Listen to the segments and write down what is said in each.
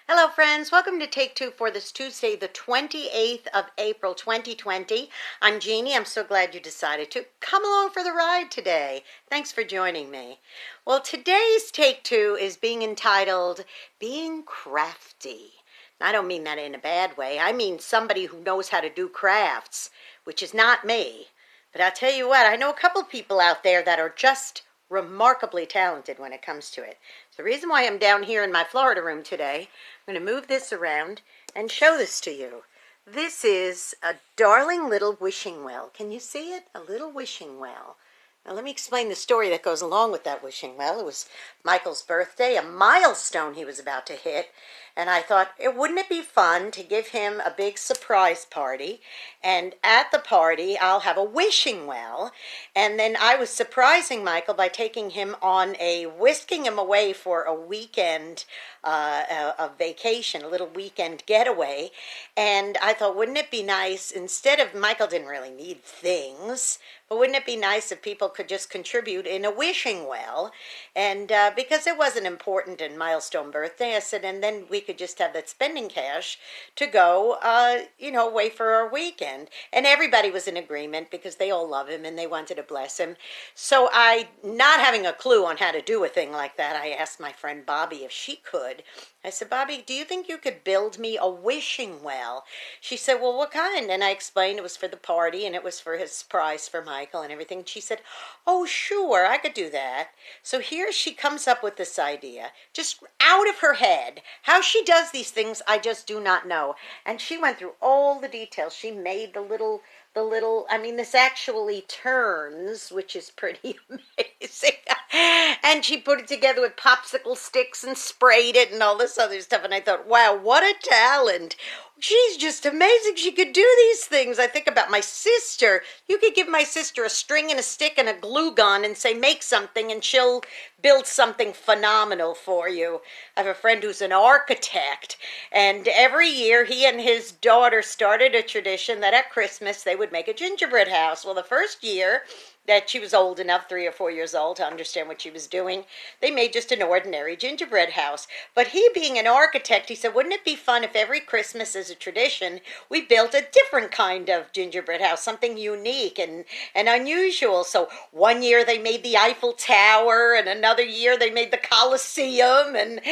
Hello friends, welcome to Take Two for this Tuesday, the 28th of April 2020. I'm Jeannie. I'm so glad you decided to come along for the ride today. Thanks for joining me. Well, today's Take Two is being entitled Being Crafty. I don't mean that in a bad way. I mean somebody who knows how to do crafts, which is not me. But I'll tell you what, I know a couple people out there that are just remarkably talented when it comes to it. So the reason why I'm down here in my Florida room today, I'm going to move this around and show this to you. This is a darling little wishing well. Can you see it? A little wishing well. Now let me explain the story that goes along with that wishing well. It was Michael's birthday, a milestone he was about to hit, and I thought, wouldn't it be fun to give him a big surprise party, and at the party I'll have a wishing well, and then I was surprising Michael by taking him on whisking him away for a weekend a vacation, a little weekend getaway, and I thought, wouldn't it be nice, instead of, Michael didn't really need things, but wouldn't it be nice if people could just contribute in a wishing well? And because it was an important and milestone birthday, I said, and then we could just have that spending cash to go, away for our weekend. And everybody was in agreement because they all love him and they wanted to bless him. So not having a clue on how to do a thing like that, I asked my friend Bobby if she could. I said, Bobby, do you think you could build me a wishing well? She said, well, what kind? And I explained it was for the party and it was for his surprise for Michael and everything. She said, oh, sure, I could do that. So here she comes up with this idea, just out of her head. How she does these things, I just do not know. And she went through all the details. She made the little, this actually turns, which is pretty amazing. And she put it together with popsicle sticks and sprayed it and all this other stuff. And I thought, wow, what a talent. She's just amazing. She could do these things. I think about my sister. You could give my sister a string and a stick and a glue gun and say, make something, and she'll build something phenomenal for you. I have a friend who's an architect, and every year he and his daughter started a tradition that at Christmas they would make a gingerbread house. Well, the first year that she was old enough, 3 or 4 years old, to understand what she was doing, they made just an ordinary gingerbread house. But he, being an architect, he said, wouldn't it be fun if every Christmas as a tradition, we built a different kind of gingerbread house, something unique and unusual. So one year they made the Eiffel Tower, and another year they made the Colosseum, and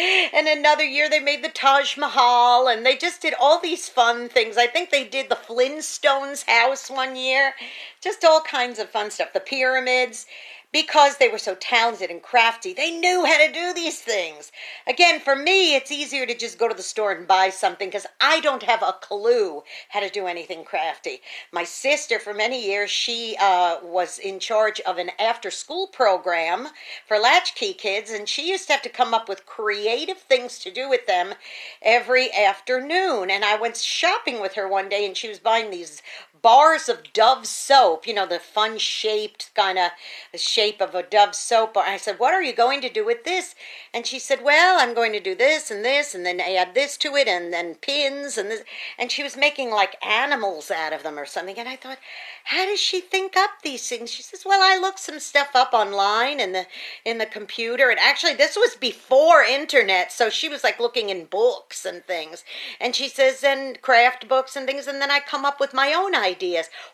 another year they made the Taj Mahal, and they just did all these fun things. I think they did the Flintstones house one year, just all kinds of fun stuff. The pyramids, because they were so talented and crafty, they knew how to do these things. Again, for me, it's easier to just go to the store and buy something because I don't have a clue how to do anything crafty. My sister, for many years, she was in charge of an after-school program for latchkey kids, and she used to have to come up with creative things to do with them every afternoon. And I went shopping with her one day, and she was buying these bars of Dove soap, the fun-shaped kind of shape of a Dove soap. I said, what are you going to do with this? And she said, well, I'm going to do this, and then add this to it, and then pins, and this. And she was making like animals out of them or something. And I thought, how does she think up these things? She says, well, I looked some stuff up online in the computer. And actually, this was before internet, so she was like looking in books and things. And she says, and craft books and things, and then I come up with my own ideas.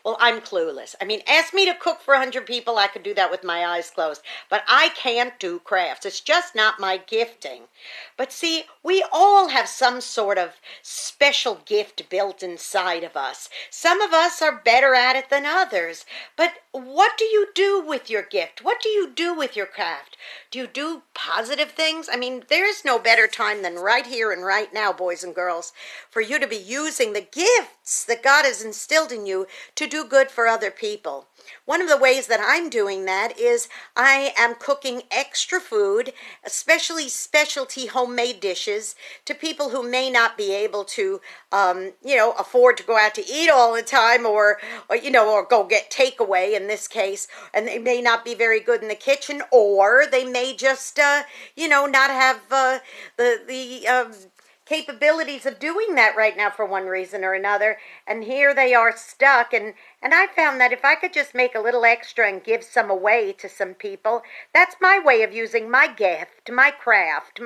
Well, I'm clueless. Ask me to cook for 100 people, I could do that with my eyes closed. But I can't do crafts. It's just not my gifting. But see, we all have some sort of special gift built inside of us. Some of us are better at it than others. But what do you do with your gift? What do you do with your craft? Do you do positive things? There is no better time than right here and right now, boys and girls, for you to be using the gifts that God has instilled in you to do good for other people. One of the ways that I'm doing that is I am cooking extra food, especially specialty homemade dishes, to people who may not be able to, afford to go out to eat all the time or go get takeaway in this case, and they may not be very good in the kitchen, or they may just, not have the capabilities of doing that right now for one reason or another, and here they are stuck. And I found that if I could just make a little extra and give some away to some people, that's my way of using my gift gift, my craft,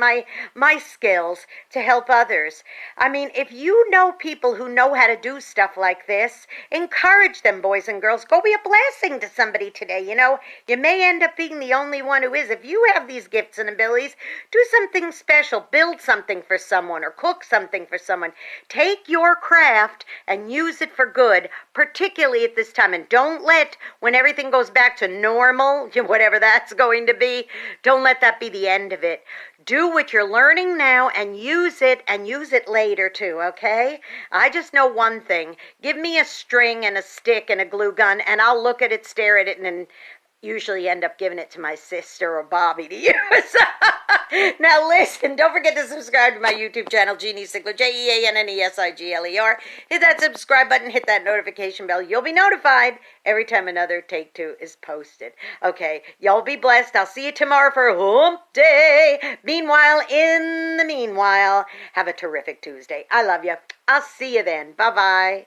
my skills to help others. I mean, if you know people who know how to do stuff like this, encourage them, boys and girls. Go be a blessing to somebody today. You know, you may end up being the only one who is. If you have these gifts and abilities, do something special. Build something for someone or cook something for someone. Take your craft and use it for good, particularly at this time. And don't let, when everything goes back to normal, whatever that's going to be, don't let that be the end of it. Do what you're learning now and use it later too, okay? I just know one thing. Give me a string and a stick and a glue gun and I'll look at it, stare at it, and then usually end up giving it to my sister or Bobby to use. Now listen, don't forget to subscribe to my YouTube channel, Jeanne Sigler, JeanneSigler. Hit that subscribe button, hit that notification bell. You'll be notified every time another Take Two is posted. Okay, y'all be blessed. I'll see you tomorrow for Hump Day. In the meanwhile, have a terrific Tuesday. I love you. I'll see you then. Bye-bye.